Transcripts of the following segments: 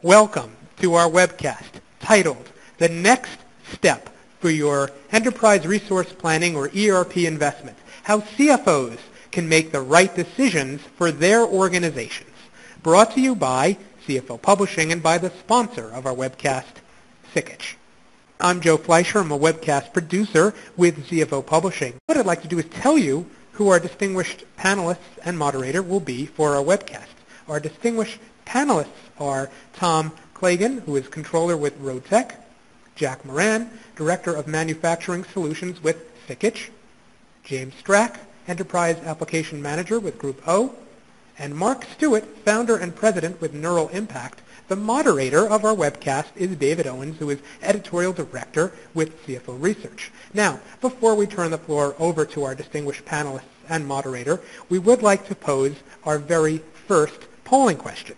Welcome to our webcast titled The Next Step for Your Enterprise Resource Planning or ERP Investment, How CFOs Can Make the Right Decisions for Their Organizations. Brought to you by CFO Publishing and by the sponsor of our webcast, Sikich. I'm Joe Fleischer. I'm a webcast producer with CFO Publishing. What I'd like to do is tell you who our distinguished panelists and moderator will be for our webcast. Our distinguished panelists are Tom Klagan, who is controller with Roadtech, Jack Moran, director of manufacturing solutions with Sikich, James Strack, enterprise application manager with Group O, and Mark Stewart, founder and president with Neural Impact. The moderator of our webcast is David Owens, who is editorial director with CFO Research. Now, before we turn the floor over to our distinguished panelists and moderator, we would like to pose our very first polling question.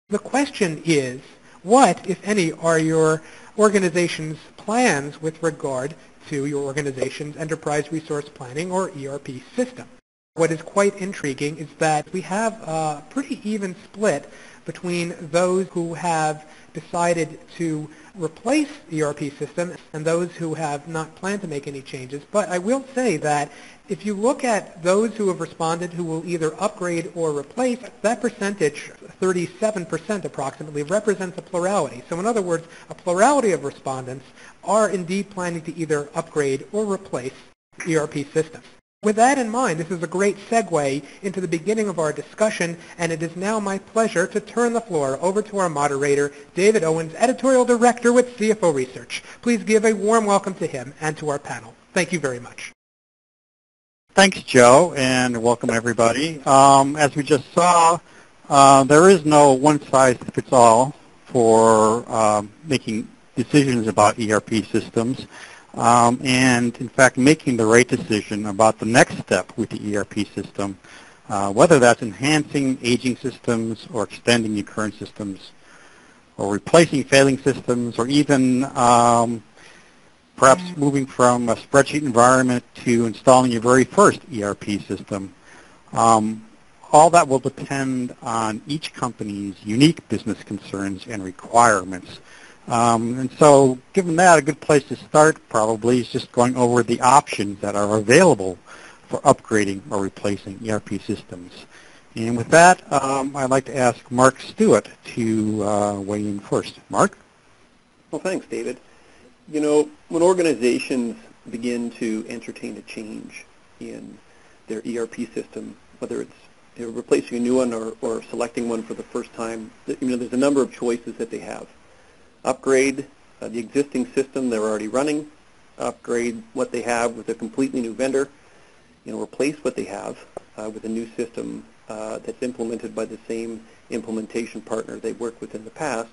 The question is, what, if any, are your organization's plans with regard to your organization's enterprise resource planning or ERP system? What is quite intriguing is that we have a pretty even split between those who have decided to replace the ERP system and those who have not planned to make any changes. But I will say that if you look at those who have responded who will either upgrade or replace, that percentage, 37% approximately, represents a plurality. So in other words, a plurality of respondents are indeed planning to either upgrade or replace ERP systems. With that in mind, this is a great segue into the beginning of our discussion, and it is now my pleasure to turn the floor over to our moderator, David Owens, editorial director with CFO Research. Please give a warm welcome to him and to our panel. Thank you very much. Thanks, Joe, and welcome everybody. As we just saw, there is no one-size-fits-all for making decisions about ERP systems. And in fact making the right decision about the next step with the ERP system, whether that's enhancing aging systems or extending your current systems or replacing failing systems or even perhaps moving from a spreadsheet environment to installing your very first ERP system. All that will depend on each company's unique business concerns and requirements. And so given that, a good place to start probably is just going over the options that are available for upgrading or replacing ERP systems. And with that, I'd like to ask Mark Stewart to weigh in first. Mark? Well, thanks, David. You know, when organizations begin to entertain a change in their ERP system, whether it's replacing a new one or selecting one for the first time, there's a number of choices that they have. Upgrade the existing system they're already running, upgrade what they have with a completely new vendor, replace what they have with a new system that's implemented by the same implementation partner they worked with in the past,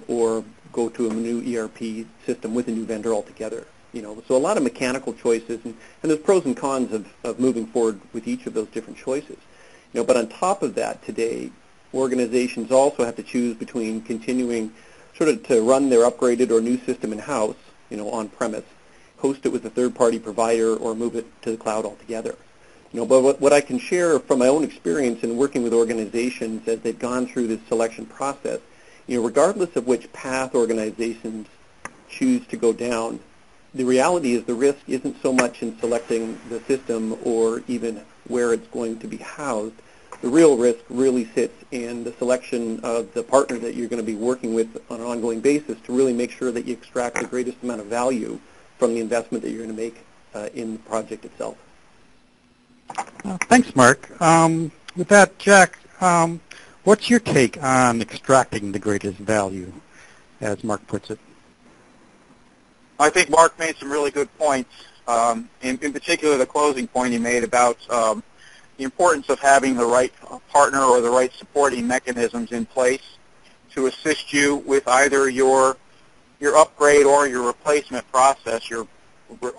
or go to a new ERP system with a new vendor altogether. So a lot of mechanical choices, and there's pros and cons of moving forward with each of those different choices. But on top of that, today, organizations also have to choose between continuing sort of to run their upgraded or new system in-house, on-premise, host it with a third-party provider, or move it to the cloud altogether. But what I can share from my own experience in working with organizations as they've gone through this selection process, regardless of which path organizations choose to go down, the reality is the risk isn't so much in selecting the system or even where it's going to be housed. The real risk really sits in the selection of the partner that you're going to be working with on an ongoing basis to really make sure that you extract the greatest amount of value from the investment that you're going to make in the project itself. Thanks, Mark. With that, Jack, what's your take on extracting the greatest value, as Mark puts it? I think Mark made some really good points. In particular, the closing point he made about the importance of having the right partner or the right supporting mechanisms in place to assist you with either your upgrade or your replacement process, your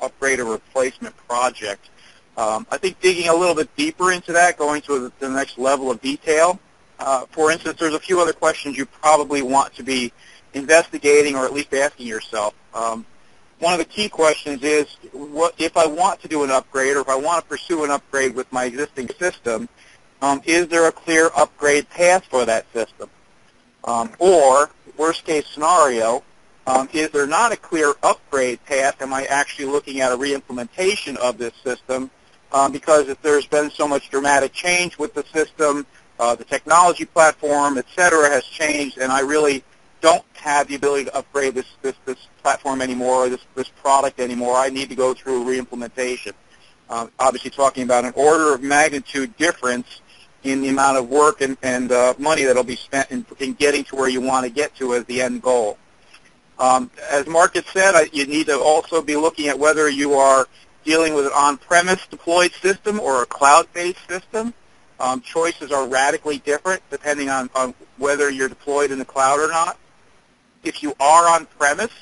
upgrade or replacement project. I think digging a little bit deeper into that, going to the next level of detail. For instance, there's a few other questions you probably want to be investigating or at least asking yourself. One of the key questions is, what if I want to do an upgrade or if I want to pursue an upgrade with my existing system, is there a clear upgrade path for that system? Or, worst case scenario, is there not a clear upgrade path? Am I actually looking at a reimplementation of this system? Because if there's been so much dramatic change with the system, the technology platform, et cetera, has changed, and I really don't have the ability to upgrade this platform anymore, or this product anymore. I need to go through a reimplementation. Obviously talking about an order of magnitude difference in the amount of work and money that will be spent in getting to where you want to get to as the end goal. As Mark had said, you need to also be looking at whether you are dealing with an on-premise deployed system or a cloud-based system. Choices are radically different depending on whether you're deployed in the cloud or not. If you are on-premise,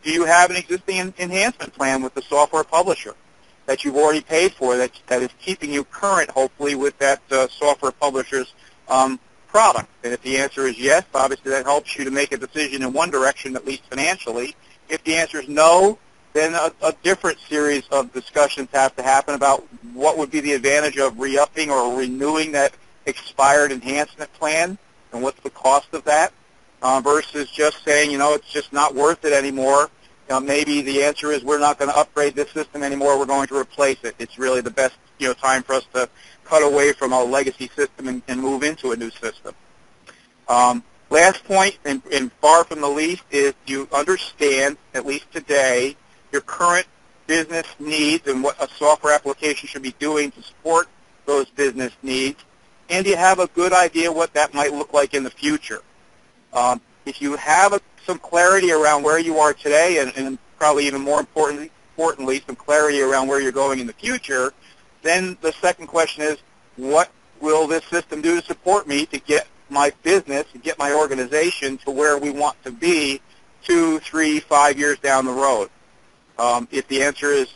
do you have an existing enhancement plan with the software publisher that you've already paid for that is keeping you current, hopefully, with that software publisher's product? And if the answer is yes, obviously that helps you to make a decision in one direction, at least financially. If the answer is no, then a different series of discussions have to happen about what would be the advantage of re-upping or renewing that expired enhancement plan and what's the cost of that versus just saying, it's just not worth it anymore. Maybe the answer is we're not going to upgrade this system anymore. We're going to replace it. It's really the best time for us to cut away from a legacy system and move into a new system. Last point, and far from the least, is you understand, at least today, your current business needs and what a software application should be doing to support those business needs, and you have a good idea what that might look like in the future. If you have some clarity around where you are today and probably even more importantly, some clarity around where you're going in the future, then the second question is, what will this system do to support me to get my business, to get my organization to where we want to be 2, 3, 5 years down the road? If the answer is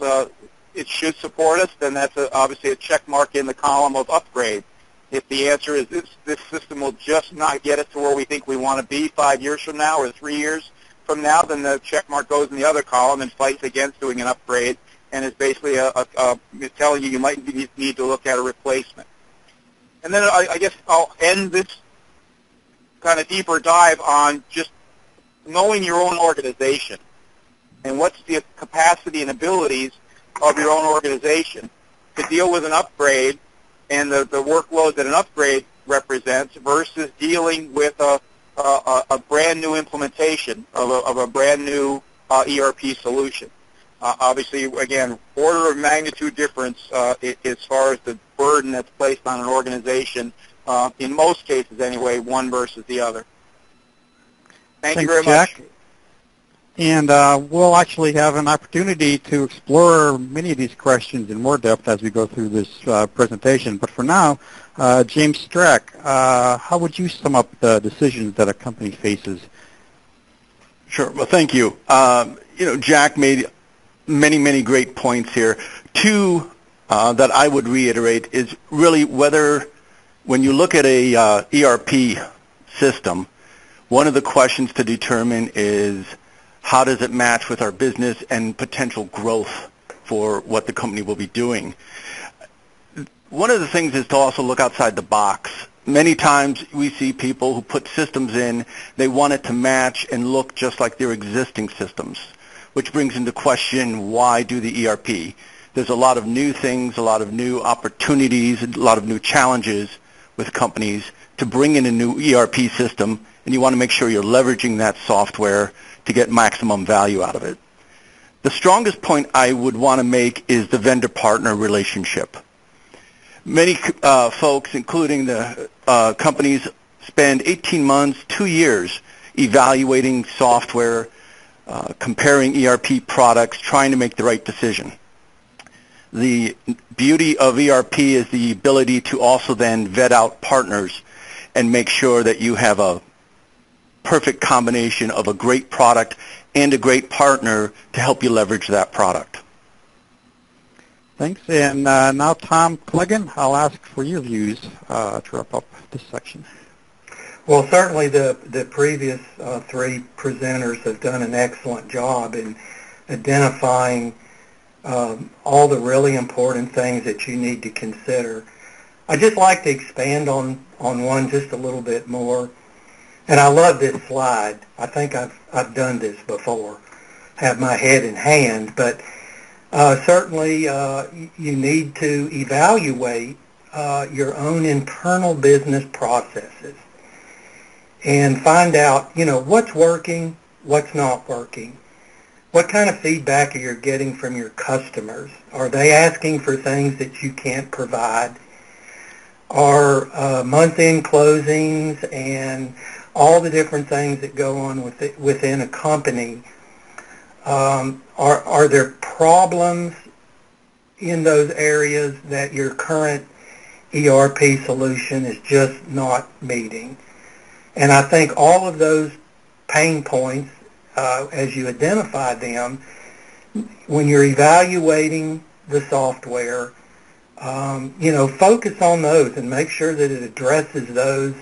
it should support us, then that's obviously a check mark in the column of upgrade. If the answer is this system will just not get us to where we think we want to be 5 years from now or 3 years from now, then the check mark goes in the other column and fights against doing an upgrade and is basically telling you might need to look at a replacement. And then I guess I'll end this kind of deeper dive on just knowing your own organization and what's the capacity and abilities of your own organization to deal with an upgrade and the workload that an upgrade represents versus dealing with a brand new implementation of a brand new ERP solution. Obviously, again, order of magnitude difference as far as the burden that's placed on an organization, in most cases anyway, one versus the other. Thanks you very Jack. much. And we'll actually have an opportunity to explore many of these questions in more depth as we go through this presentation. But for now, James Strack, how would you sum up the decisions that a company faces? Sure. Well, thank you. Jack made many great points here. Two that I would reiterate is really whether, when you look at a ERP system, one of the questions to determine is how does it match with our business and potential growth for what the company will be doing. One of the things is to also look outside the box. Many times we see people who put systems in, they want it to match and look just like their existing systems, which brings into question, why do the ERP? There's a lot of new things, a lot of new opportunities, a lot of new challenges with companies to bring in a new ERP system, and you want to make sure you're leveraging that software to get maximum value out of it. The strongest point I would want to make is the vendor-partner relationship. Many folks, including the companies, spend 18 months, 2 years evaluating software, comparing ERP products, trying to make the right decision. The beauty of ERP is the ability to also then vet out partners and make sure that you have a perfect combination of a great product and a great partner to help you leverage that product. Thanks. And now, Tom Cleggan, I'll ask for your views to wrap up this section. Well, certainly the previous three presenters have done an excellent job in identifying all the really important things that you need to consider. I'd just like to expand on one just a little bit more. And I love this slide. I think I've done this before, have my head in hand, but certainly you need to evaluate your own internal business processes and find out, what's working, what's not working. What kind of feedback are you getting from your customers? Are they asking for things that you can't provide? Are month-end closings and all the different things that go on within a company, are there problems in those areas that your current ERP solution is just not meeting? And I think all of those pain points, as you identify them, when you're evaluating the software, focus on those and make sure that it addresses those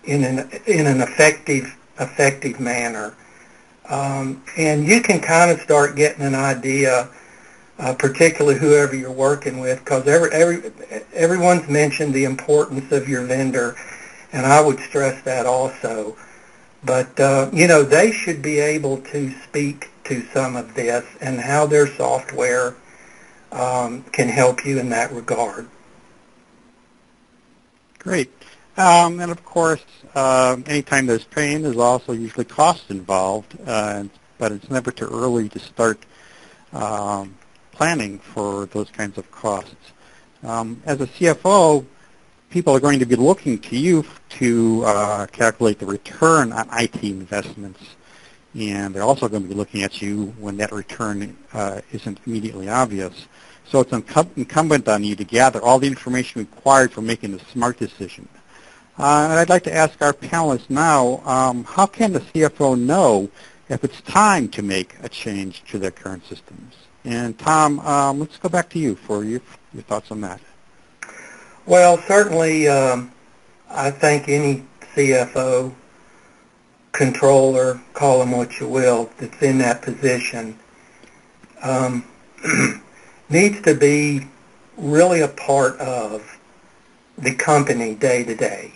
in an effective manner. And you can kind of start getting an idea, particularly whoever you're working with, because everyone's mentioned the importance of your vendor, and I would stress that also. But, they should be able to speak to some of this and how their software can help you in that regard. Great. And of course, anytime there's pain, there's also usually cost involved, but it's never too early to start planning for those kinds of costs. As a CFO, people are going to be looking to you to calculate the return on IT investments, and they're also going to be looking at you when that return isn't immediately obvious. So it's incumbent on you to gather all the information required for making a smart decision. And I'd like to ask our panelists now, how can the CFO know if it's time to make a change to their current systems? And Tom, let's go back to you for your thoughts on that. Well, certainly, I think any CFO, controller, call them what you will, that's in that position, needs to be really a part of the company day to day.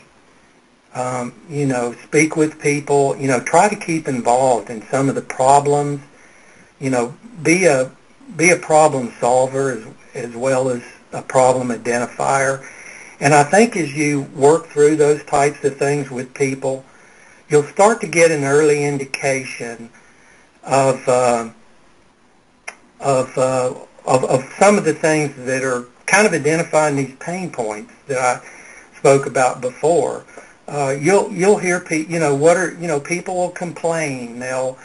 Speak with people, try to keep involved in some of the problems, be a problem solver as well as a problem identifier. And I think as you work through those types of things with people, you'll start to get an early indication of some of the things that are kind of identifying these pain points that I spoke about before. You'll hear people will complain. They'll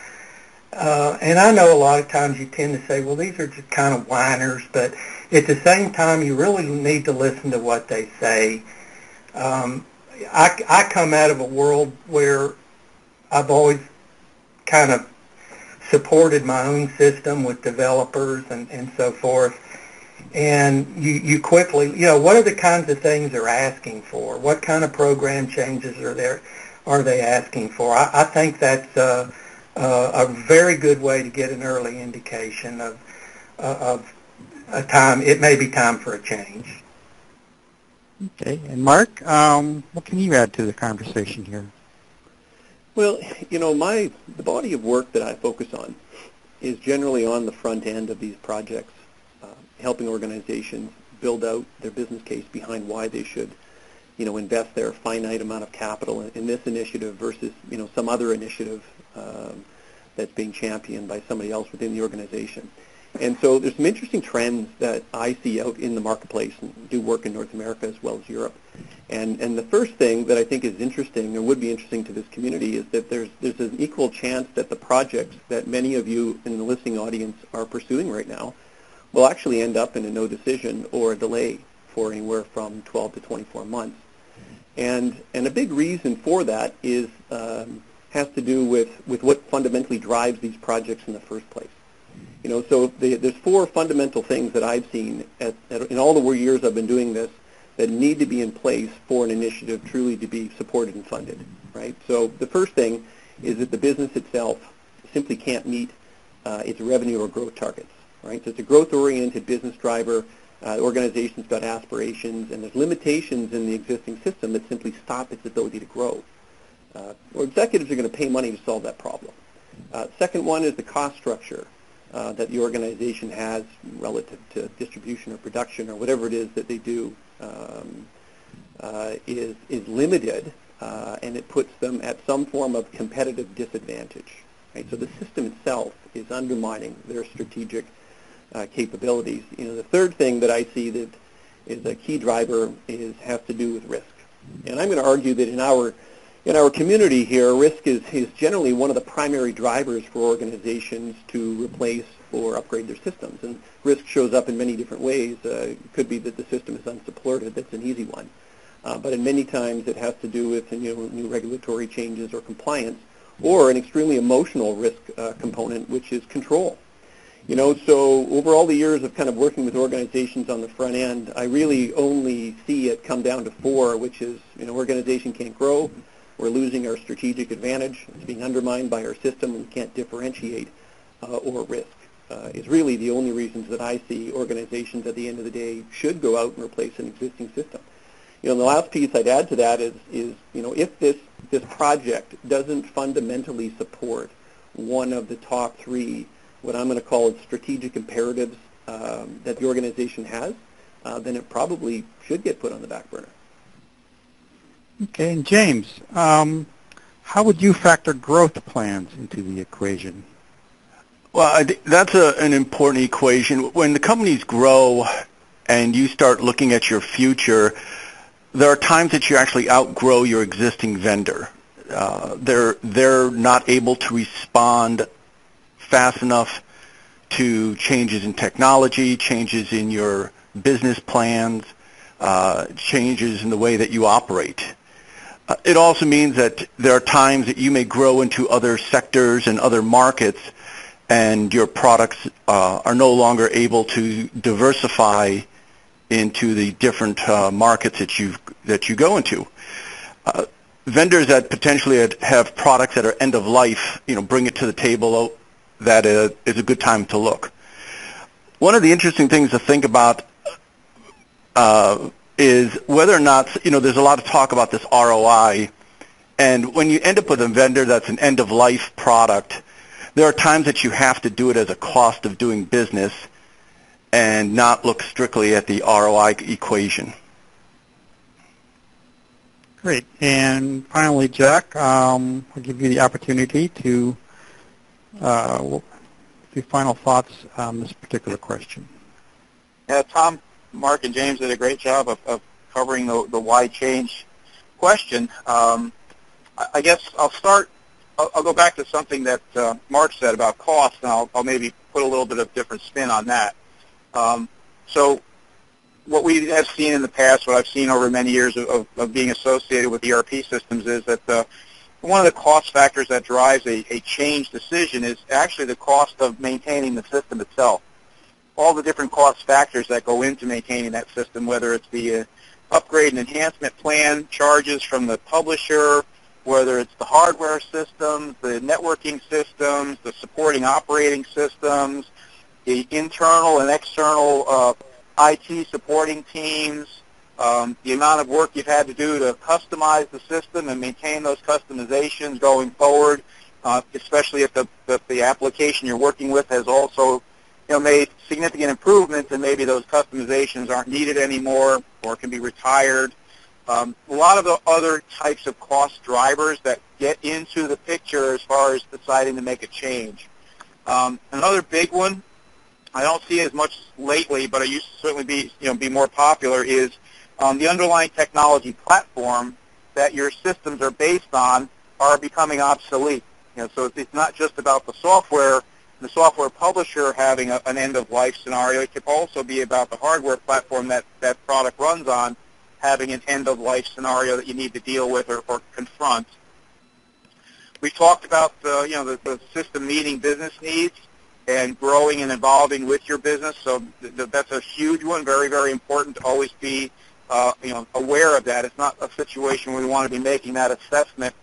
and I know a lot of times you tend to say, well, these are just kind of whiners, but at the same time, you really need to listen to what they say. I come out of a world where I've always kind of supported my own system with developers and so forth. And you quickly, what are the kinds of things they're asking for? What kind of program changes are they asking for? I think that's a very good way to get an early indication of a time. It may be time for a change. Okay, and Mark, what can you add to the conversation here? Well, the body of work that I focus on is generally on the front end of these projects, helping organizations build out their business case behind why they should, invest their finite amount of capital in this initiative versus, some other initiative that's being championed by somebody else within the organization. And so there's some interesting trends that I see out in the marketplace and do work in North America as well as Europe. And the first thing that I think is interesting or would be interesting to this community is that there's an equal chance that the projects that many of you in the listening audience are pursuing right now will actually end up in a no decision or a delay for anywhere from 12 to 24 months. And a big reason for that is has to do with what fundamentally drives these projects in the first place. So there's four fundamental things that I've seen in all the years I've been doing this that need to be in place for an initiative truly to be supported and funded, right? So the first thing is that the business itself simply can't meet its revenue or growth targets, right? So it's a growth-oriented business driver. The organization's got aspirations, and there's limitations in the existing system that simply stop its ability to grow. executives are going to pay money to solve that problem. Second one is the cost structure that the organization has relative to distribution or production or whatever it is that they do is limited, and it puts them at some form of competitive disadvantage. Right? So the system itself is undermining their strategic capabilities. The third thing that I see that is a key driver has to do with risk. And I'm going to argue that in our community here, risk is generally one of the primary drivers for organizations to replace or upgrade their systems. And risk shows up in many different ways. It could be that the system is unsupported. That's an easy one. But in many times it has to do with new regulatory changes or compliance, or an extremely emotional risk component, which is control. So over all the years of kind of working with organizations on the front end, I really only see it come down to four, which is, organization can't grow, we're losing our strategic advantage, it's being undermined by our system, and we can't differentiate, or risk. Is really the only reasons that I see organizations at the end of the day should go out and replace an existing system. The last piece I'd add to that is if this project doesn't fundamentally support one of the top three, what I'm going to call strategic imperatives that the organization has, then it probably should get put on the back burner. Okay, and James, how would you factor growth plans into the equation? Well, I think that's an important equation. When the companies grow and you start looking at your future, there are times that you actually outgrow your existing vendor. They're not able to respond fast enough to changes in technology, changes in your business plans, changes in the way that you operate. It also means that there are times that you may grow into other sectors and other markets, and your products are no longer able to diversify into the different markets that you go into. Vendors that potentially have products that are end of life, bring it to the table. That is a good time to look. One of the interesting things to think about is whether or not, there's a lot of talk about this ROI, and when you end up with a vendor that's an end-of-life product, there are times that you have to do it as a cost of doing business and not look strictly at the ROI equation. Great. And finally, Jack, I'll give you the opportunity to your final thoughts on this particular question. Yeah, Tom, Mark, and James did a great job of covering the why change question. I guess I'll go back to something that Mark said about cost, and I'll maybe put a little bit of different spin on that. So what we have seen in the past, what I've seen over many years of being associated with ERP systems, is that one of the cost factors that drives a change decision is actually the cost of maintaining the system itself. All the different cost factors that go into maintaining that system, whether it's the upgrade and enhancement plan, charges from the publisher, whether it's the hardware systems, the networking systems, the supporting operating systems, the internal and external IT supporting teams, the amount of work you've had to do to customize the system and maintain those customizations going forward, especially if the application you're working with has also made significant improvements and maybe those customizations aren't needed anymore or can be retired. A lot of the other types of cost drivers that get into the picture as far as deciding to make a change. Another big one, I don't see as much lately, but it used to certainly be more popular, is the underlying technology platform that your systems are based on are becoming obsolete. So it's not just about the software publisher having an end-of-life scenario. It could also be about the hardware platform that product runs on having an end-of-life scenario that you need to deal with or confront. We talked about the system meeting business needs and growing and evolving with your business. So that's a huge one. Very, very important to always be aware of that. It's not a situation where we want to be making that assessment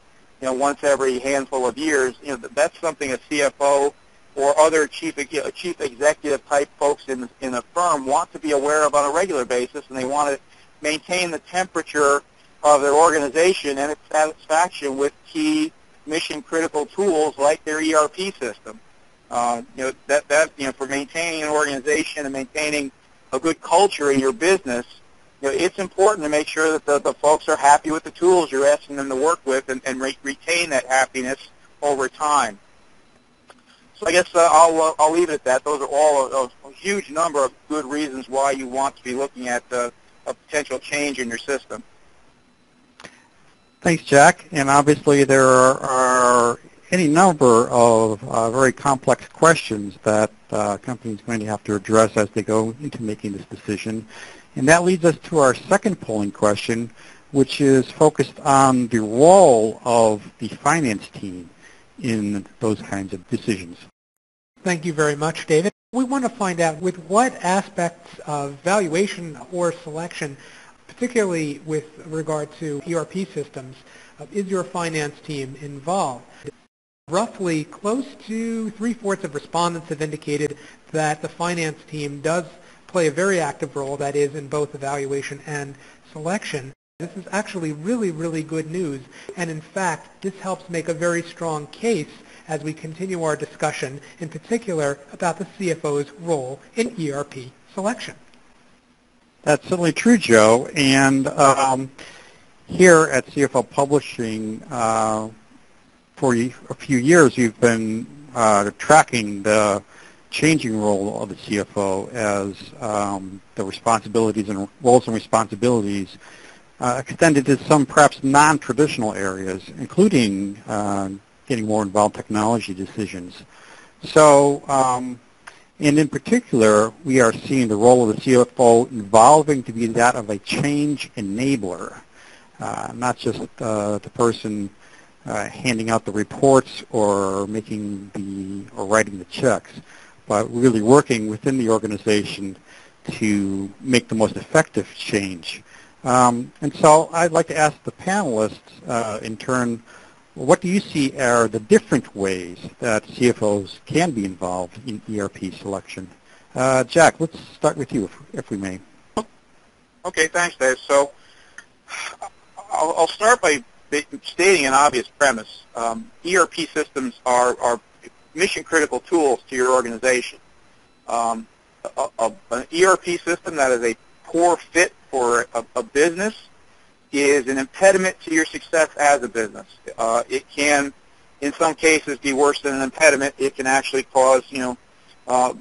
once every handful of years. That's something a CFO or other chief executive type folks in a firm want to be aware of on a regular basis, and they want to maintain the temperature of their organization and its satisfaction with key mission-critical tools like their ERP system. For maintaining an organization and maintaining a good culture in your business, it's important to make sure that the folks are happy with the tools you're asking them to work with and retain that happiness over time. So I guess I'll leave it at that. Those are all a huge number of good reasons why you want to be looking at a potential change in your system. Thanks, Jack. And obviously there are any number of very complex questions that companies are going to have to address as they go into making this decision. And that leads us to our second polling question, which is focused on the role of the finance team in those kinds of decisions. Thank you very much, David. We want to find out with what aspects of valuation or selection, particularly with regard to ERP systems, is your finance team involved? Roughly close to 3/4 of respondents have indicated that the finance team does play a very active role, that is, in both evaluation and selection. This is actually really, really good news, and in fact, this helps make a very strong case as we continue our discussion, in particular about the CFO's role in ERP selection. That's certainly true, Joe, and here at CFO Publishing, for a few years, we've been tracking the changing role of the CFO as the responsibilities and roles and responsibilities extended to some perhaps non-traditional areas, including getting more involved in technology decisions. So, and in particular, we are seeing the role of the CFO evolving to be that of a change enabler, not just the person handing out the reports or writing the checks, but really working within the organization to make the most effective change. And so I'd like to ask the panelists in turn, what do you see are the different ways that CFOs can be involved in ERP selection? Jack, let's start with you, if we may. Okay, thanks, Dave. So I'll start by stating an obvious premise. ERP systems are mission-critical tools to your organization. An ERP system that is a poor fit for a business is an impediment to your success as a business. It can, in some cases, be worse than an impediment. It can actually cause,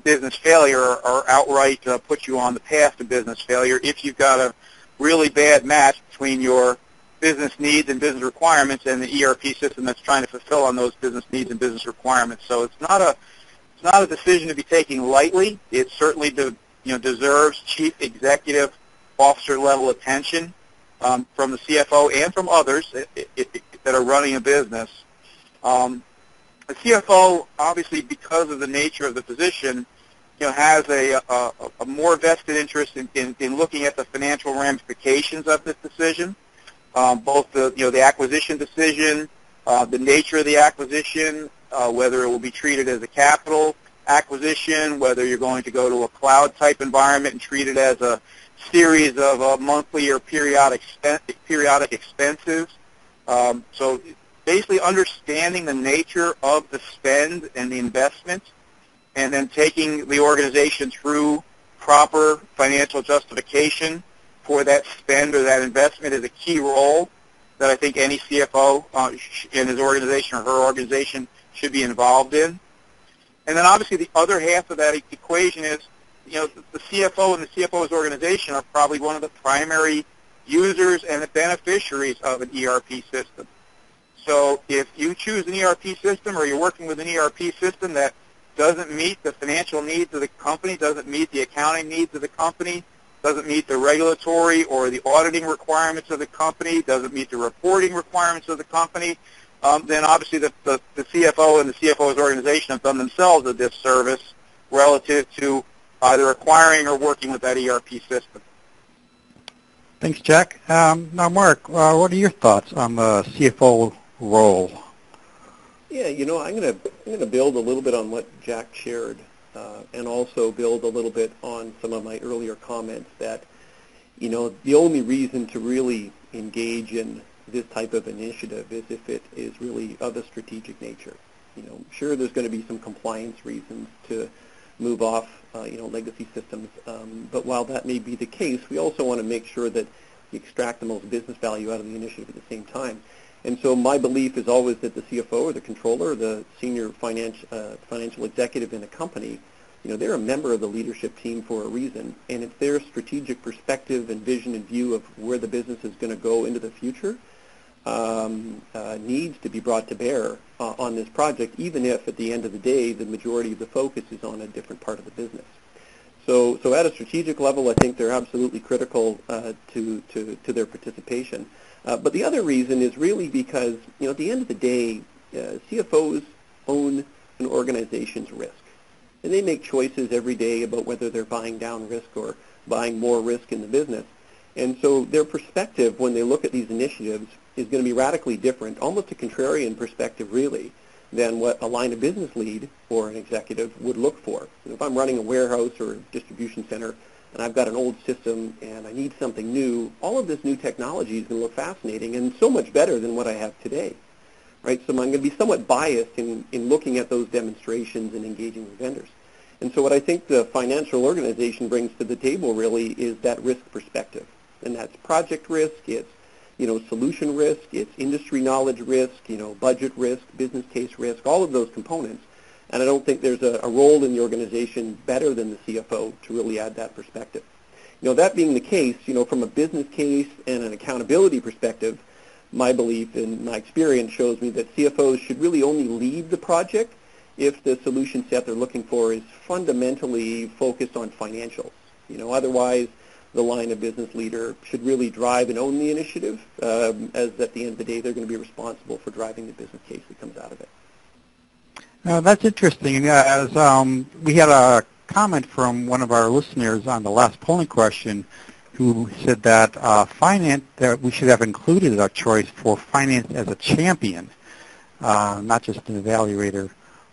business failure or outright put you on the path to business failure if you've got a really bad match between your business needs and business requirements and the ERP system that's trying to fulfill on those business needs and business requirements. So it's not a decision to be taken lightly. It certainly deserves chief executive officer level attention from the CFO and from others that are running a business. The CFO, obviously, because of the nature of the position, has a more vested interest in looking at the financial ramifications of this decision, both the acquisition decision, the nature of the acquisition, whether it will be treated as a capital acquisition, whether you're going to go to a cloud-type environment and treat it as a series of monthly or periodic expenses. So basically understanding the nature of the spend and the investment, and then taking the organization through proper financial justification for that spend or that investment is a key role that I think any CFO in his organization or her organization should be involved in. And then obviously the other half of that equation is, the CFO and the CFO's organization are probably one of the primary users and the beneficiaries of an ERP system. So if you choose an ERP system or you're working with an ERP system that doesn't meet the financial needs of the company, doesn't meet the accounting needs of the company, doesn't meet the regulatory or the auditing requirements of the company, doesn't meet the reporting requirements of the company, then obviously the CFO and the CFO's organization have done themselves a disservice relative to either acquiring or working with that ERP system. Thanks, Jack. Now, Mark, what are your thoughts on the CFO role? Yeah, I'm going to build a little bit on what Jack shared, and also build a little bit on some of my earlier comments that, the only reason to really engage in this type of initiative is if it is really of a strategic nature. Sure, there's going to be some compliance reasons to move off, legacy systems, but while that may be the case, we also want to make sure that you extract the most business value out of the initiative at the same time. And so my belief is always that the CFO or the controller or the senior financial executive in a company, they're a member of the leadership team for a reason, and it's their strategic perspective and vision and view of where the business is going to go into the future needs to be brought to bear on this project, even if at the end of the day the majority of the focus is on a different part of the business. So at a strategic level, I think they're absolutely critical to their participation. But the other reason is really because, at the end of the day, CFOs own an organization's risk. And they make choices every day about whether they're buying down risk or buying more risk in the business. And so their perspective when they look at these initiatives is going to be radically different, almost a contrarian perspective really, than what a line of business lead or an executive would look for. If I'm running a warehouse or a distribution center and I've got an old system and I need something new, all of this new technology is going to look fascinating and so much better than what I have today. Right? So I'm going to be somewhat biased in looking at those demonstrations and engaging with vendors. And so what I think the financial organization brings to the table really is that risk perspective. And that's project risk, it's solution risk, it's industry knowledge risk, budget risk, business case risk, all of those components. And I don't think there's a role in the organization better than the CFO to really add that perspective. That being the case, from a business case and an accountability perspective, my belief and my experience shows me that CFOs should really only lead the project if the solution set they're looking for is fundamentally focused on financials. Otherwise, the line of business leader should really drive and own the initiative, as at the end of the day, they're going to be responsible for driving the business case that comes out of it. That's interesting. As we had a comment from one of our listeners on the last polling question who said that that we should have included a choice for finance as a champion, not just an evaluator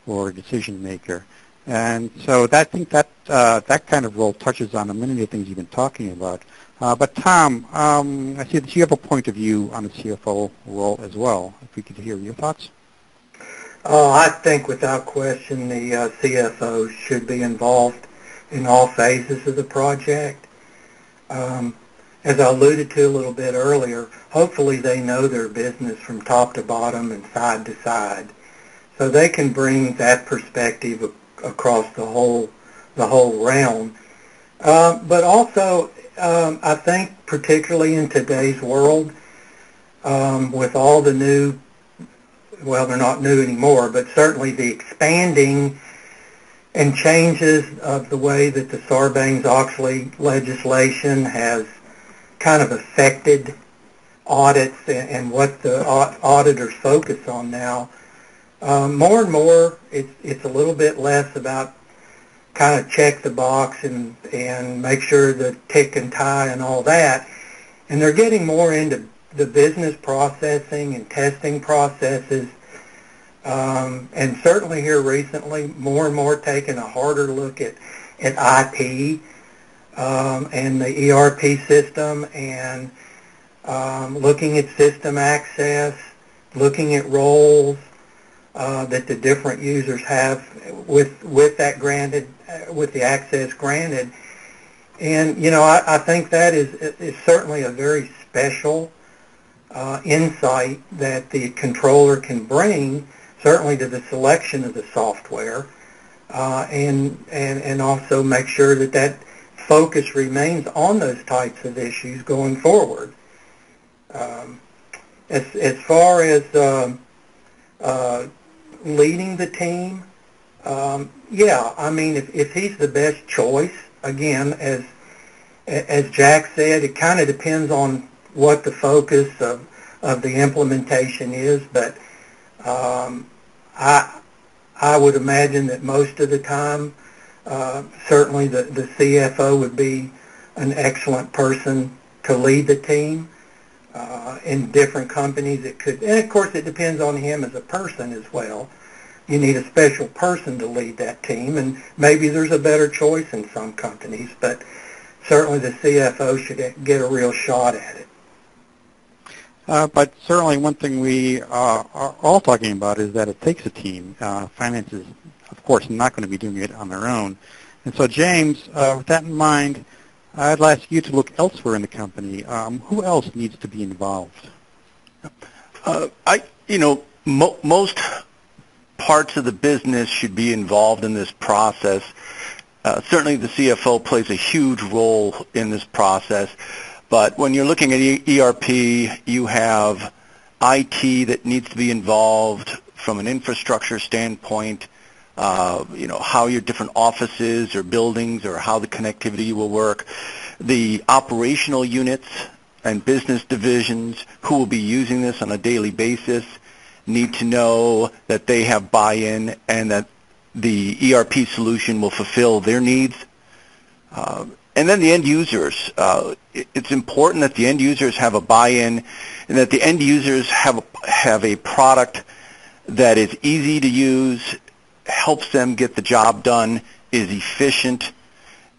or a decision maker. And so I think that that kind of role touches on many of the things you've been talking about. But Tom, I see that you have a point of view on the CFO role as well. If we could hear your thoughts. I think without question the CFO should be involved in all phases of the project. As I alluded to a little bit earlier, hopefully they know their business from top to bottom and side to side, so they can bring that perspective across the whole realm. But also, I think particularly in today's world, with all the new, well, they're not new anymore, but certainly the expanding and changes of the way that the Sarbanes-Oxley legislation has kind of affected audits and what the auditors focus on now. More and more, it's a little bit less about kind of check the box and make sure the tick and tie and all that. And they're getting more into the business processing and testing processes. And certainly here recently, more and more taking a harder look at IT and the ERP system and looking at system access, looking at roles that the different users have with that granted, with the access granted. And, I think that is certainly a very special insight that the controller can bring, certainly to the selection of the software, and also make sure that focus remains on those types of issues going forward. As far as leading the team, yeah, I mean, if he's the best choice, again, as Jack said, it kind of depends on what the focus of the implementation is, but I would imagine that most of the time, certainly the CFO would be an excellent person to lead the team. In different companies it could, and of course it depends on him as a person as well. You need a special person to lead that team, and maybe there's a better choice in some companies, but certainly the CFO should get a real shot at it. But certainly one thing we are all talking about is that it takes a team. Finance is, of course, not going to be doing it on their own. And so, James, with that in mind, I'd ask you to look elsewhere in the company. Who else needs to be involved? Most parts of the business should be involved in this process. Certainly the CFO plays a huge role in this process. But when you're looking at ERP, you have IT that needs to be involved from an infrastructure standpoint, how your different offices or buildings or how the connectivity will work. The operational units and business divisions who will be using this on a daily basis need to know that they have buy-in and that the ERP solution will fulfill their needs. And then the end users. It's important that the end users have a buy-in and that the end users have a product that is easy to use, helps them get the job done, is efficient,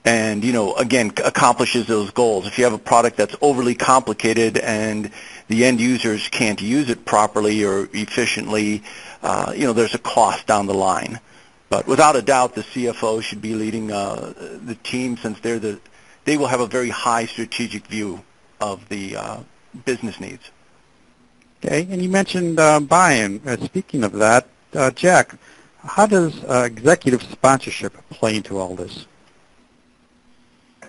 and, again, accomplishes those goals. If you have a product that's overly complicated and the end users can't use it properly or efficiently, there's a cost down the line. But without a doubt, the CFO should be leading the team since they will have a very high strategic view of the business needs. Okay, and you mentioned buy-in. Speaking of that, Jack, how does executive sponsorship play into all this?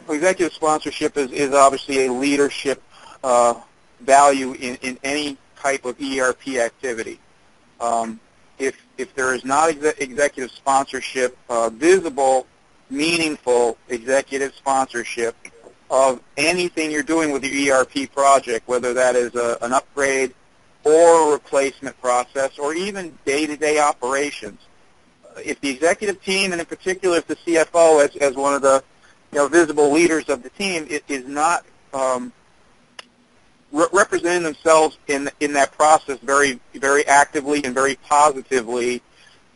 Well, executive sponsorship is obviously a leadership value in any type of ERP activity. If there is not executive sponsorship, visible, meaningful executive sponsorship of anything you're doing with your ERP project, whether that is an upgrade or a replacement process or even day-to-day operations, if the executive team, and in particular if the CFO as one of the visible leaders of the team is not representing themselves in that process very, very actively and very positively,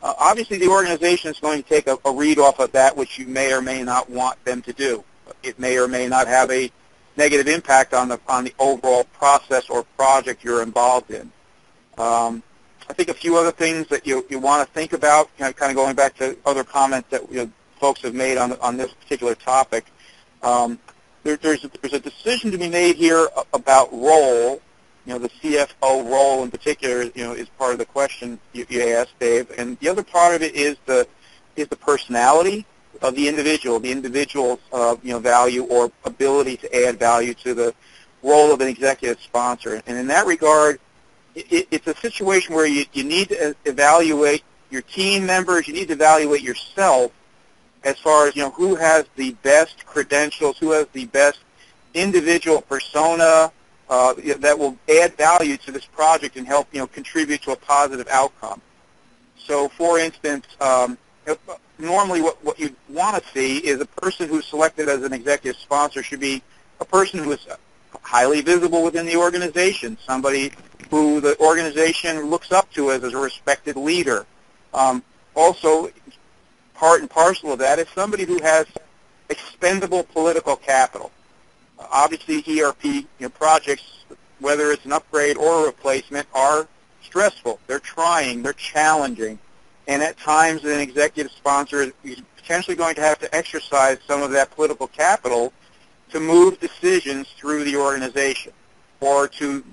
obviously the organization is going to take a read off of that which you may or may not want them to do. It may or may not have a negative impact on the overall process or project you're involved in. I think a few other things that you want to think about, kind of going back to other comments that folks have made on this particular topic. There's a decision to be made here about role. The CFO role in particular, is part of the question you asked, Dave. And the other part of it is the personality of the individual's value or ability to add value to the role of an executive sponsor. And in that regard, it's a situation where you need to evaluate your team members. You need to evaluate yourself as far as who has the best credentials, who has the best individual persona that will add value to this project and help contribute to a positive outcome. So, for instance, normally what you want to see is a person who's selected as an executive sponsor should be a person who is highly visible within the organization, somebody who the organization looks up to as a respected leader. Also, part and parcel of that is somebody who has expendable political capital. Obviously, ERP projects, whether it's an upgrade or a replacement, are stressful. They're trying. They're challenging. And at times, an executive sponsor is potentially going to have to exercise some of that political capital to move decisions through the organization or to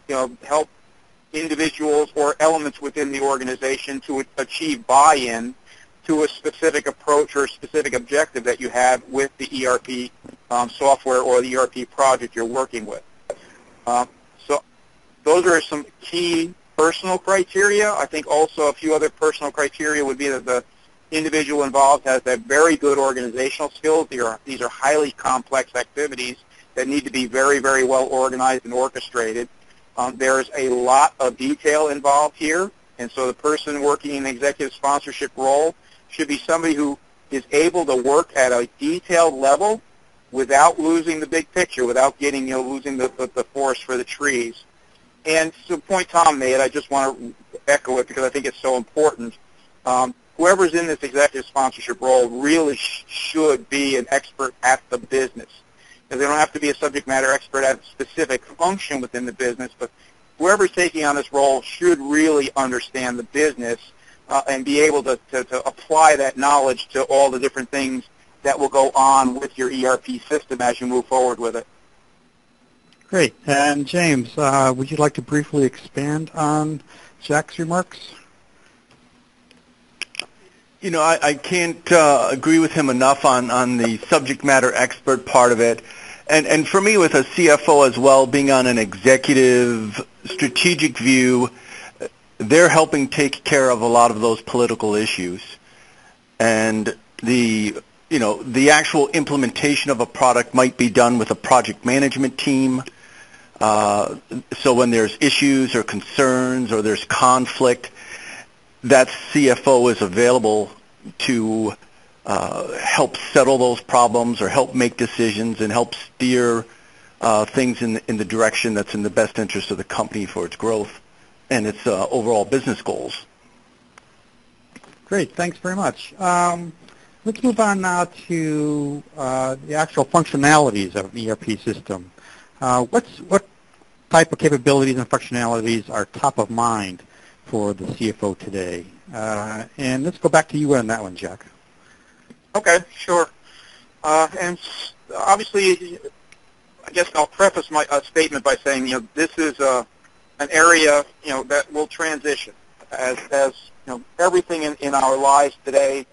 help individuals or elements within the organization to achieve buy-in to a specific approach or a specific objective that you have with the ERP software or the ERP project you're working with. So those are some key personal criteria. I think also a few other personal criteria would be that the individual involved has that very good organizational skills. These are highly complex activities that need to be very, very well organized and orchestrated. There's a lot of detail involved here, and so the person working in the executive sponsorship role should be somebody who is able to work at a detailed level without losing the big picture, without getting losing the forest for the trees. And to the point Tom made, I just want to echo it because I think it's so important. Whoever's in this executive sponsorship role really should be an expert at the business. Because they don't have to be a subject matter expert at a specific function within the business, but whoever's taking on this role should really understand the business and be able to apply that knowledge to all the different things that will go on with your ERP system as you move forward with it. Great. And James, would you like to briefly expand on Jack's remarks? You know, I can't agree with him enough on the subject matter expert part of it. And for me, with a CFO as well, being on an executive strategic view, they're helping take care of a lot of those political issues. And the actual implementation of a product might be done with a project management team. So when there's issues or concerns or there's conflict, that CFO is available to help settle those problems or help make decisions and help steer things in the direction that's in the best interest of the company for its growth and its overall business goals. Great, thanks very much. Let's move on now to the actual functionalities of an ERP system. What type of capabilities and functionalities are top of mind for the CFO today? And let's go back to you on that one, Jack. Okay, sure. And obviously, I guess I'll preface my statement by saying, this is an area, that will transition as everything in our lives today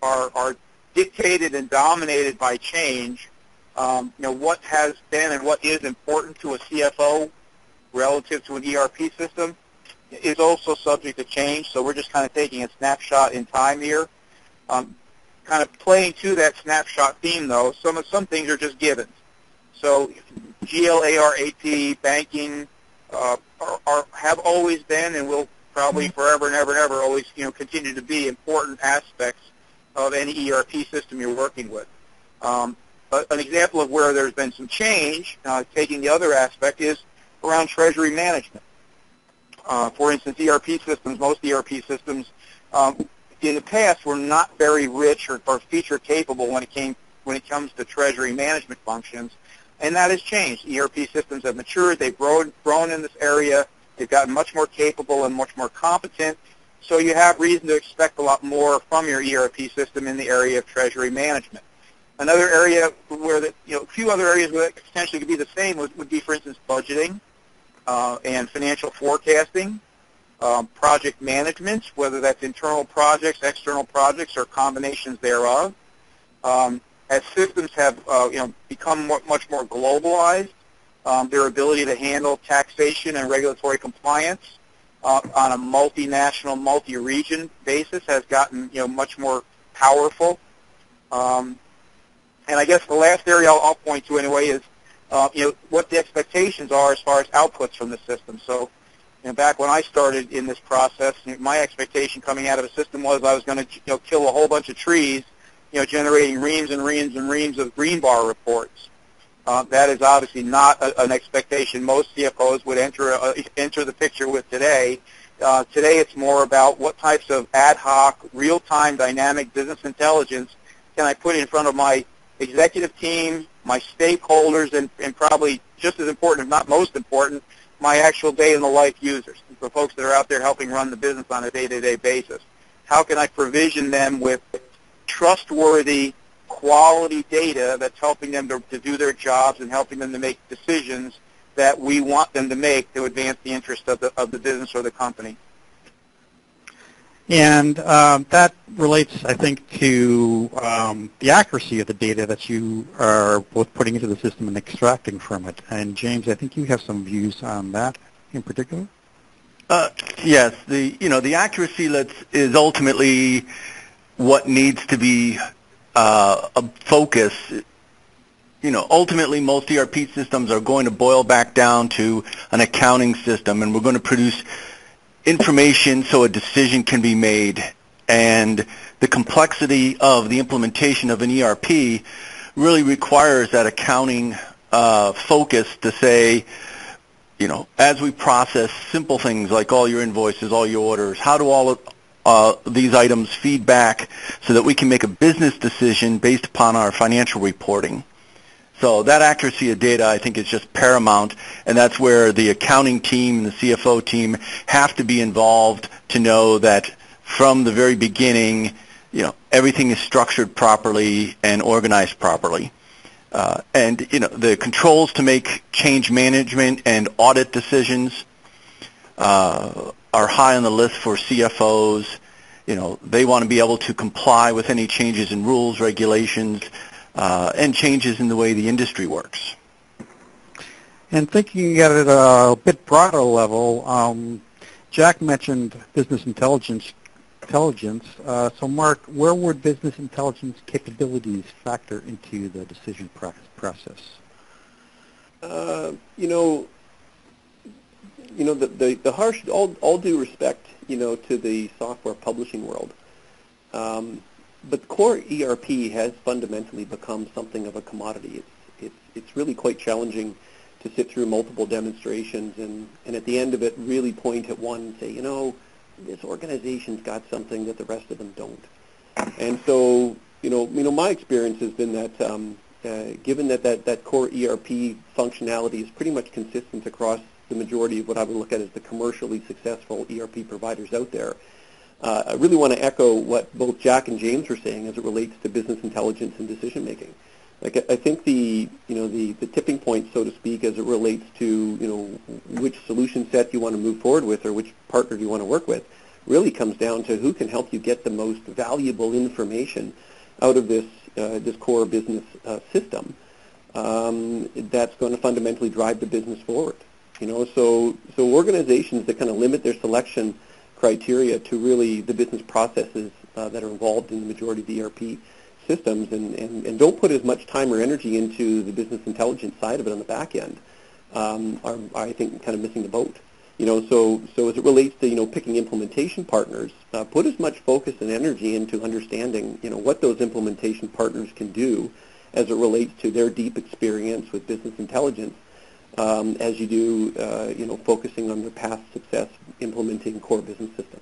are dictated and dominated by change. What has been and what is important to a CFO relative to an ERP system is also subject to change, so we're just kind of taking a snapshot in time here. Kind of playing to that snapshot theme, though, some things are just givens. So GL, AR, AP, banking have always been and will probably forever and ever and ever always continue to be important aspects of any ERP system you're working with. An example of where there's been some change, taking the other aspect, is around treasury management. For instance, ERP systems, most ERP systems in the past were not very rich or feature capable when it comes to treasury management functions, and that has changed. ERP systems have matured, they've grown in this area, they've gotten much more capable and much more competent, so you have reason to expect a lot more from your ERP system in the area of treasury management. Another area where a few other areas where that potentially could be the same would be, for instance, budgeting and financial forecasting, project management, whether that's internal projects, external projects, or combinations thereof. As systems have become much more globalized, their ability to handle taxation and regulatory compliance on a multinational, multi-region basis has gotten much more powerful. And I guess the last area I'll point to anyway is what the expectations are as far as outputs from the system. So back when I started in this process, my expectation coming out of a system was I was going to kill a whole bunch of trees, generating reams and reams and reams of green bar reports. That is obviously not an expectation most CFOs would enter the picture with today. Today it's more about what types of ad hoc, real-time, dynamic business intelligence can I put in front of my executive team, my stakeholders, and probably just as important, if not most important, my actual day-in-the-life users, the folks that are out there helping run the business on a day-to-day basis. How can I provision them with trustworthy, quality data that's helping them to do their jobs and helping them to make decisions that we want them to make to advance the interest of the business or the company? And that relates, I think, to the accuracy of the data that you are both putting into the system and extracting from it. And James, I think you have some views on that in particular. Yes, the accuracy is ultimately what needs to be a focus. Ultimately, most ERP systems are going to boil back down to an accounting system, and we're going to produce information so a decision can be made. And the complexity of the implementation of an ERP really requires that accounting focus to say, as we process simple things like all your invoices, all your orders, how do all of these items feed back so that we can make a business decision based upon our financial reporting? So that accuracy of data, I think, is just paramount, and that's where the accounting team and the CFO team have to be involved to know that from the very beginning, everything is structured properly and organized properly. And the controls to make change management and audit decisions are high on the list for CFOs. They want to be able to comply with any changes in rules, regulations, and changes in the way the industry works. And thinking at it a bit broader level, Jack mentioned business intelligence. So Mark, where would business intelligence capabilities factor into the decision process? The harsh, all due respect, to the software publishing world, but core ERP has fundamentally become something of a commodity. It's really quite challenging to sit through multiple demonstrations and at the end of it really point at one and say, this organization's got something that the rest of them don't. And so, my experience has been that given that core ERP functionality is pretty much consistent across the majority of what I would look at as the commercially successful ERP providers out there, I really want to echo what both Jack and James were saying as it relates to business intelligence and decision making. Like I think the tipping point, so to speak, as it relates to which solution set you want to move forward with or which partner you want to work with, really comes down to who can help you get the most valuable information out of this core business system that's going to fundamentally drive the business forward. So organizations that kind of limit their selection criteria to really the business processes that are involved in the majority of the ERP systems and don't put as much time or energy into the business intelligence side of it on the back end are, I think, kind of missing the boat. So as it relates to, picking implementation partners, put as much focus and energy into understanding, what those implementation partners can do as it relates to their deep experience with business intelligence as you do, focusing on their past success implementing core business systems.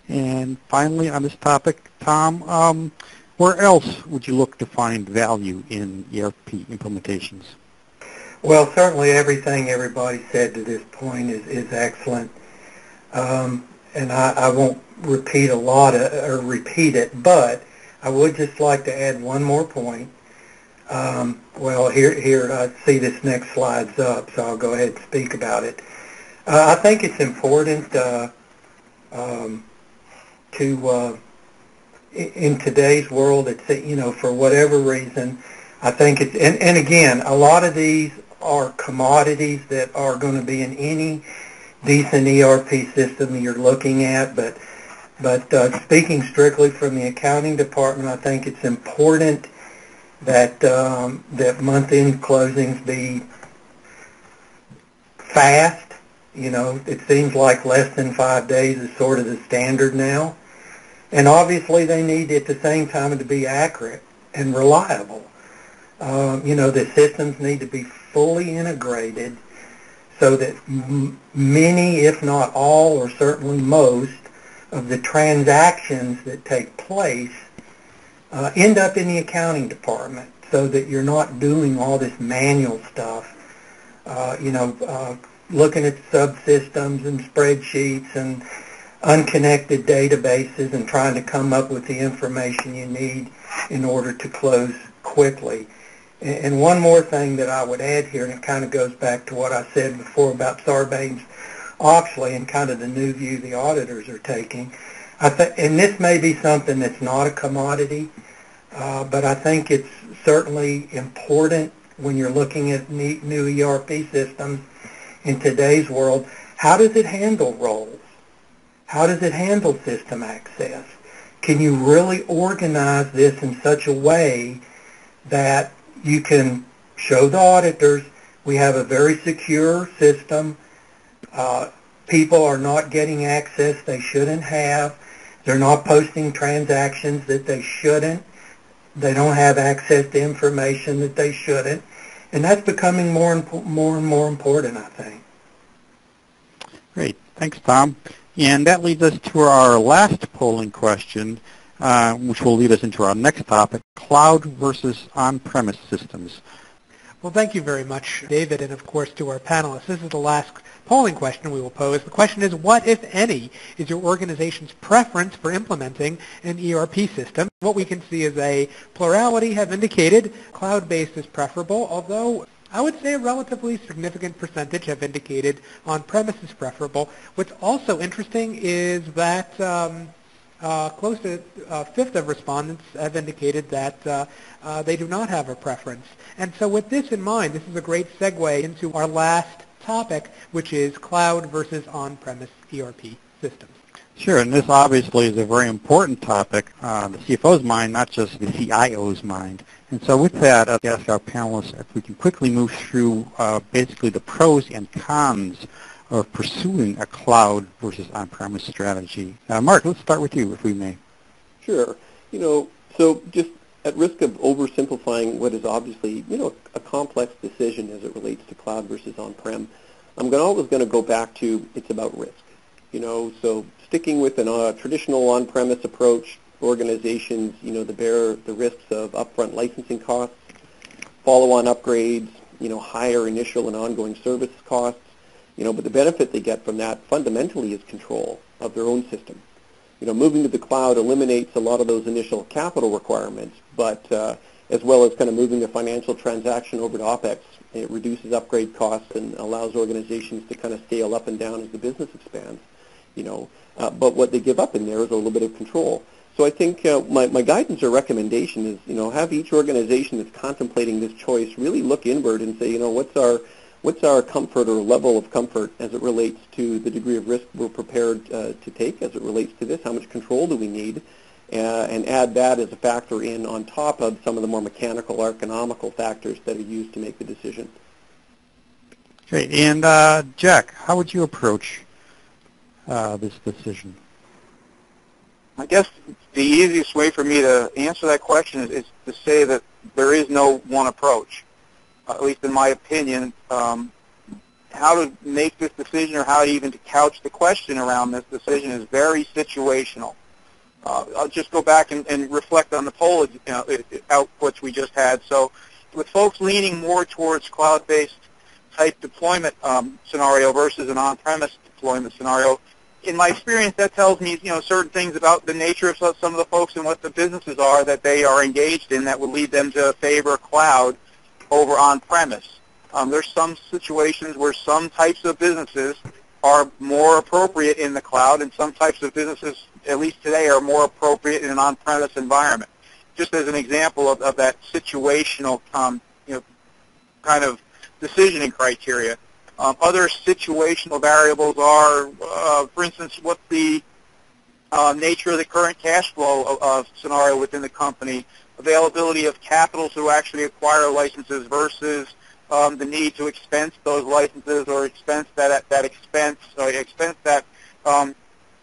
And finally, on this topic, Tom, where else would you look to find value in ERP implementations? Well, certainly everything everybody said to this point is excellent. And I won't repeat repeat it, but I would just like to add one more point. Well, here I see this next slide's up, so I'll go ahead and speak about it. I think it's important in today's world, it's, for whatever reason, I think it's, and again, a lot of these are commodities that are going to be in any decent ERP system you're looking at, but speaking strictly from the accounting department, I think it's important that that month-end closings be fast. It seems like less than 5 days is sort of the standard now. And obviously they need at the same time to be accurate and reliable. The systems need to be fully integrated so that many, if not all, or certainly most, of the transactions that take place end up in the accounting department so that you're not doing all this manual stuff, looking at subsystems and spreadsheets and unconnected databases and trying to come up with the information you need in order to close quickly. And one more thing that I would add here, and it kind of goes back to what I said before about Sarbanes-Oxley and kind of the new view the auditors are taking. And this may be something that's not a commodity, but I think it's certainly important when you're looking at new ERP systems in today's world. How does it handle roles? How does it handle system access? Can you really organize this in such a way that you can show the auditors we have a very secure system, people are not getting access they shouldn't have, they're not posting transactions that they shouldn't, they don't have access to information that they shouldn't, and that's becoming more and more important, I think. Great. Thanks, Tom. And that leads us to our last polling question. which will lead us into our next topic, cloud versus on-premise systems. Well, thank you very much, David, and of course to our panelists. This is the last polling question we will pose. The question is, what, if any, is your organization's preference for implementing an ERP system? What we can see is a plurality have indicated cloud-based is preferable, although I would say a relatively significant percentage have indicated on-premise is preferable. What's also interesting is that close to a fifth of respondents have indicated that they do not have a preference. And so with this in mind, this is a great segue into our last topic, which is cloud versus on-premise ERP systems. Sure, and this obviously is a very important topic on the CFO's mind, not just the CIO's mind. And so with that, I'll ask our panelists if we can quickly move through basically the pros and cons of pursuing a cloud versus on-premise strategy. Mark, let's start with you, if we may. Sure. So just at risk of oversimplifying what is obviously, a complex decision as it relates to cloud versus on-prem, I'm always going to go back to it's about risk. So sticking with a traditional on-premise approach, organizations, they bear the risks of upfront licensing costs, follow-on upgrades, higher initial and ongoing service costs, but the benefit they get from that fundamentally is control of their own system. Moving to the cloud eliminates a lot of those initial capital requirements, but as well as kind of moving the financial transaction over to OpEx, it reduces upgrade costs and allows organizations to kind of scale up and down as the business expands. But what they give up in there is a little bit of control. So I think my guidance or recommendation is, have each organization that's contemplating this choice really look inward and say, what's our comfort or level of comfort as it relates to the degree of risk we're prepared to take as it relates to this? How much control do we need? And add that as a factor in on top of some of the more mechanical or economical factors that are used to make the decision. Great. And Jack, how would you approach this decision? I guess the easiest way for me to answer that question is to say that there is no one approach. At least in my opinion, how to make this decision or how even to couch the question around this decision is very situational. I'll just go back and reflect on the poll outputs we just had. So with folks leaning more towards cloud-based type deployment scenario versus an on-premise deployment scenario, in my experience, that tells me, certain things about the nature of some of the folks and what the businesses are that they are engaged in that would lead them to favor cloud over on-premise. There's some situations where some types of businesses are more appropriate in the cloud, and some types of businesses, at least today, are more appropriate in an on-premise environment. Just as an example of that situational, kind of decisioning criteria. Other situational variables are, for instance, what's the nature of the current cash flow scenario within the company, availability of capital to actually acquire licenses versus the need to expense those licenses or expense that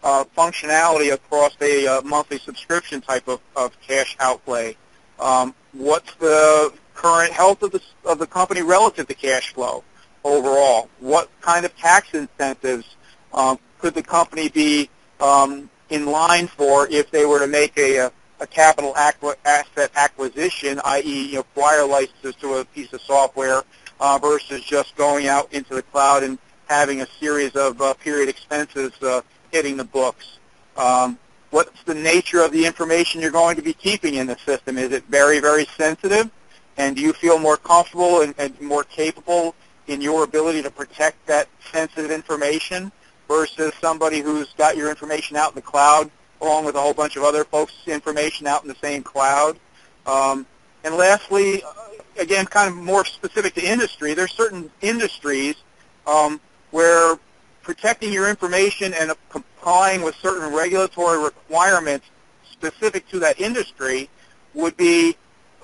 functionality across a monthly subscription type of cash outlay. What's the current health of the company relative to cash flow overall? What kind of tax incentives could the company be in line for if they were to make a capital asset acquisition, i.e. acquire licenses to a piece of software versus just going out into the cloud and having a series of period expenses hitting the books? What's the nature of the information you're going to be keeping in the system? Is it very, very sensitive? And do you feel more comfortable and more capable in your ability to protect that sensitive information versus somebody who's got your information out in the cloud along with a whole bunch of other folks' information out in the same cloud? And lastly, again, kind of more specific to industry, there's certain industries where protecting your information and complying with certain regulatory requirements specific to that industry would be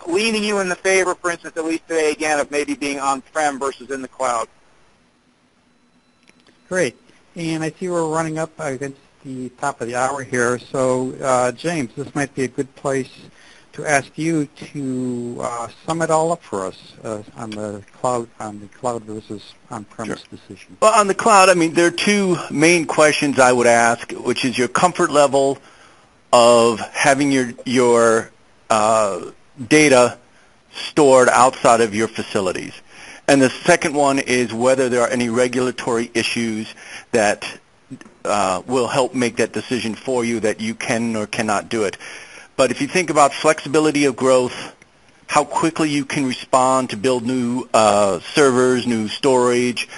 leaning you in the favor, for instance, at least today, again, of maybe being on-prem versus in the cloud. Great. And I see we're running up against the top of the hour here. So, James, this might be a good place to ask you to sum it all up for us on the cloud versus on-premise decision. Well, on the cloud, there are two main questions I would ask, which is your comfort level of having your data stored outside of your facilities. And the second one is whether there are any regulatory issues that will help make that decision for you that you can or cannot do it. But if you think about flexibility of growth, how quickly you can respond to build new servers, new storage,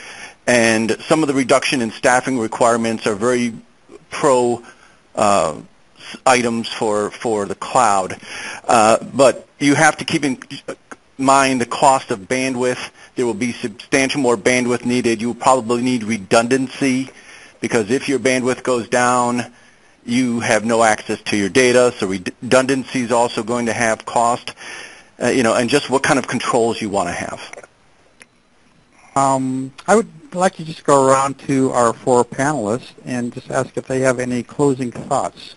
and some of the reduction in staffing requirements are very pro items for the cloud. But you have to keep in mind the cost of bandwidth. There will be substantial more bandwidth needed. You will probably need redundancy, because if your bandwidth goes down, you have no access to your data, so redundancy is also going to have cost, and just what kind of controls you want to have. I would like to just go around to our four panelists and just ask if they have any closing thoughts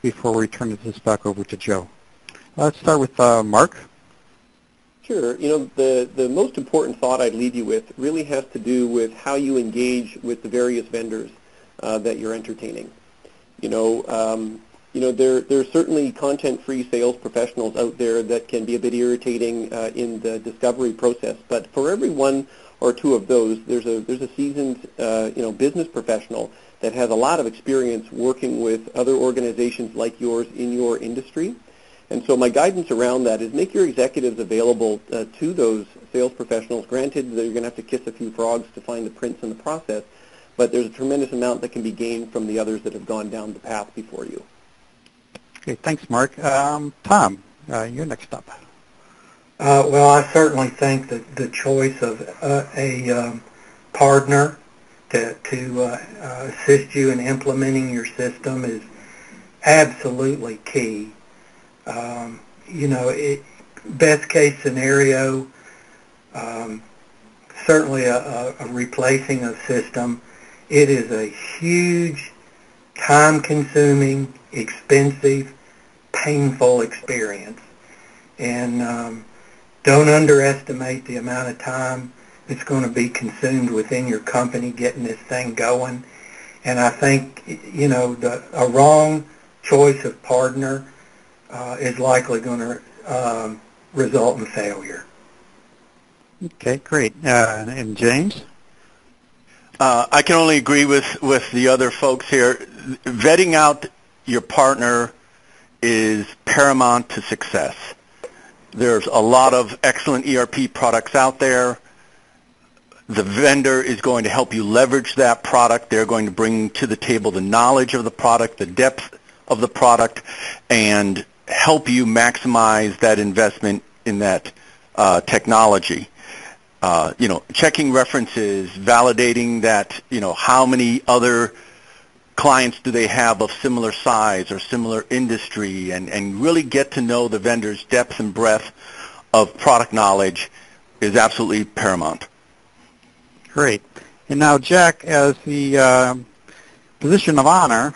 before we turn this back over to Joe. Let's start with Mark. Sure. The most important thought I'd leave you with really has to do with how you engage with the various vendors that you're entertaining. There's certainly content-free sales professionals out there that can be a bit irritating in the discovery process. But for every one or two of those, there's a seasoned business professional that has a lot of experience working with other organizations like yours in your industry. And so my guidance around that is make your executives available to those sales professionals. Granted, that you're going to have to kiss a few frogs to find the prince in the process, but there's a tremendous amount that can be gained from the others that have gone down the path before you. Okay, thanks, Mark. Tom, you're next up. Well, I certainly think that the choice of a partner to assist you in implementing your system is absolutely key. Best case scenario, certainly a replacing a system. It is a huge, time-consuming, expensive, painful experience. And don't underestimate the amount of time that's going to be consumed within your company getting this thing going. And I think, a wrong choice of partner is likely going to result in failure. Okay, great. And James? I can only agree with the other folks here. Vetting out your partner is paramount to success. There's a lot of excellent ERP products out there. The vendor is going to help you leverage that product. They're going to bring to the table the knowledge of the product, the depth of the product, and help you maximize that investment in that technology. Checking references, validating that, how many other clients do they have of similar size or similar industry, and really get to know the vendor's depth and breadth of product knowledge is absolutely paramount. Great. And now, Jack, as the position of honor,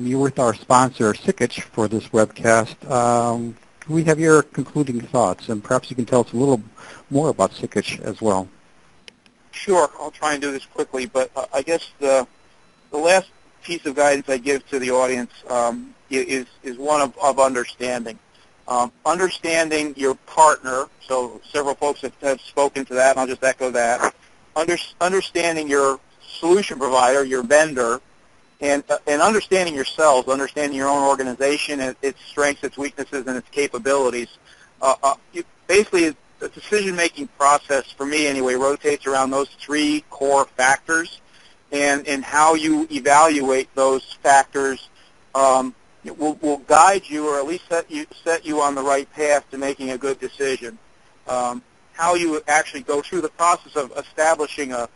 you're with our sponsor, Sikich, for this webcast. Can we have your concluding thoughts? And perhaps you can tell us a little more about Sikich as well. Sure. I'll try and do this quickly, but I guess the last piece of guidance I give to the audience is one of understanding. Understanding your partner, so several folks have spoken to that, and I'll just echo that. Understanding your solution provider, your vendor, and understanding yourselves, understanding your own organization, its strengths, its weaknesses, and its capabilities. Basically, the decision-making process, for me anyway, rotates around those three core factors, and how you evaluate those factors will guide you, or at least set you on the right path to making a good decision. How you actually go through the process of establishing a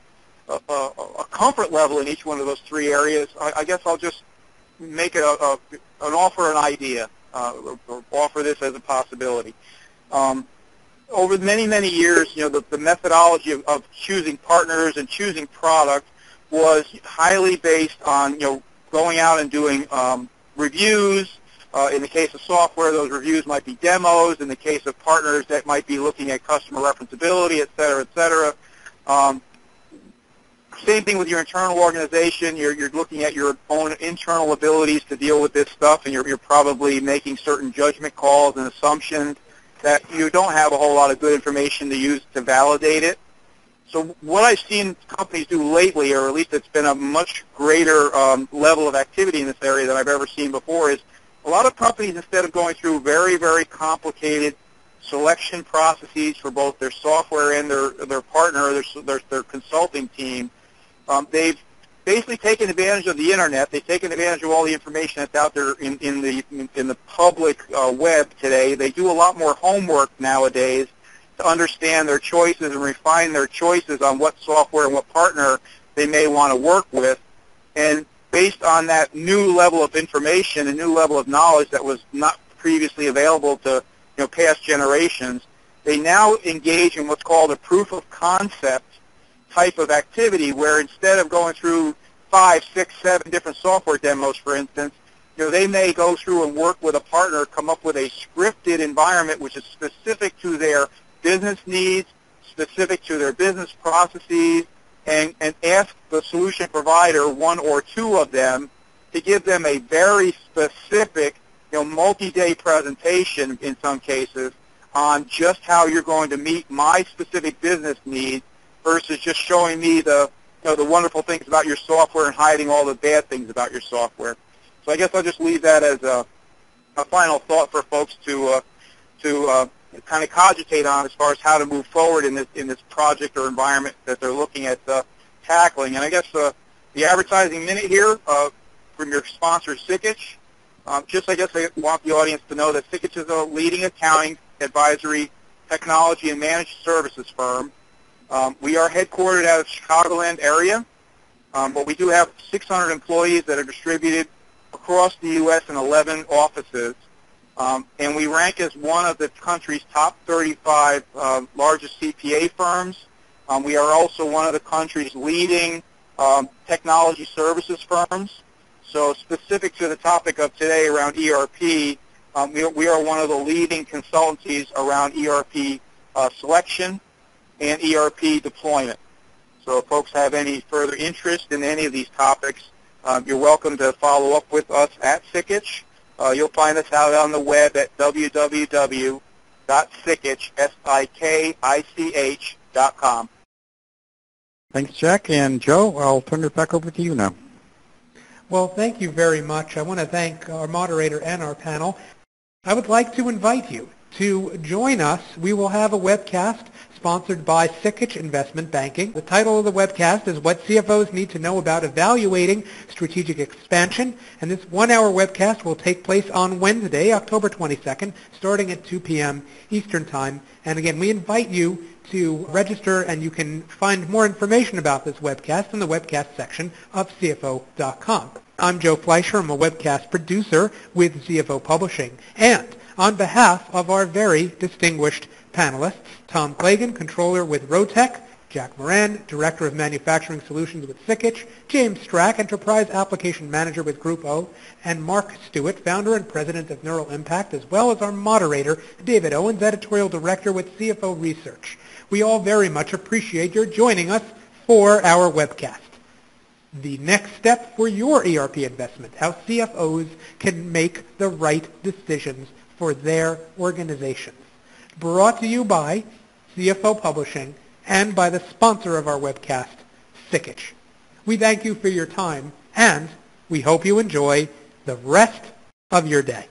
comfort level in each one of those three areas, I guess I'll just make it an offer, an idea, or offer this as a possibility. Over many, many years, the methodology of choosing partners and choosing product was highly based on, going out and doing reviews. In the case of software, those reviews might be demos. In the case of partners, that might be looking at customer referenceability, et cetera, et cetera. Same thing with your internal organization. You're looking at your own internal abilities to deal with this stuff. stuff, and you're probably making certain judgment calls and assumptions that you don't have a whole lot of good information to use to validate it. So what I've seen companies do lately, or at least it's been a much greater level of activity in this area than I've ever seen before, is a lot of companies, instead of going through very, very complicated selection processes for both their software and their partner, their consulting team, they've basically taken advantage of the internet. They've taken advantage of all the information that's out there in the public web today. They do a lot more homework nowadays to understand their choices and refine their choices on what software and what partner they may want to work with. And based on that new level of information, a new level of knowledge that was not previously available to past generations, they now engage in what's called a proof of concept type of activity, where instead of going through 5, 6, 7 different software demos, for instance, they may go through and work with a partner, come up with a scripted environment which is specific to their business needs, specific to their business processes, and ask the solution provider, one or two of them, to give them a very specific, multi-day presentation in some cases on just how you're going to meet my specific business needs, versus just showing me the wonderful things about your software and hiding all the bad things about your software. So I guess I'll just leave that as a final thought for folks to kind of cogitate on as far as how to move forward in this project or environment that they're looking at tackling. And I guess the advertising minute here from your sponsor, Sikich. I want the audience to know that Sikich is a leading accounting, advisory, technology, and managed services firm. We are headquartered out of the Chicagoland area, but we do have 600 employees that are distributed across the U.S. in 11 offices. And we rank as one of the country's top 35 largest CPA firms. We are also one of the country's leading technology services firms. So specific to the topic of today around ERP, we are one of the leading consultancies around ERP selection and ERP deployment. So if folks have any further interest in any of these topics, you're welcome to follow up with us at Sikich. You'll find us out on the web at www.sikich.com. Thanks, Jack. And Joe, I'll turn it back over to you now. Well, thank you very much. I want to thank our moderator and our panel. I would like to invite you to join us. We will have a webcast sponsored by Sikich Investment Banking. The title of the webcast is What CFOs Need to Know About Evaluating Strategic Expansion, and this one-hour webcast will take place on Wednesday, October 22nd, starting at 2 p.m. Eastern Time. And again, we invite you to register, and you can find more information about this webcast in the webcast section of CFO.com. I'm Joe Fleischer. I'm a webcast producer with CFO Publishing. And on behalf of our very distinguished panelists, Tom Klagan, Controller with Rotec, Jack Moran, Director of Manufacturing Solutions with Sikich, James Strack, Enterprise Application Manager with Group O, and Mark Stewart, Founder and President of Neural Impact, as well as our moderator, David Owens, Editorial Director with CFO Research. We all very much appreciate your joining us for our webcast. The next step for your ERP investment, how CFOs can make the right decisions for their organizations. Brought to you by CFO Publishing and by the sponsor of our webcast, Sikich. We thank you for your time, and we hope you enjoy the rest of your day.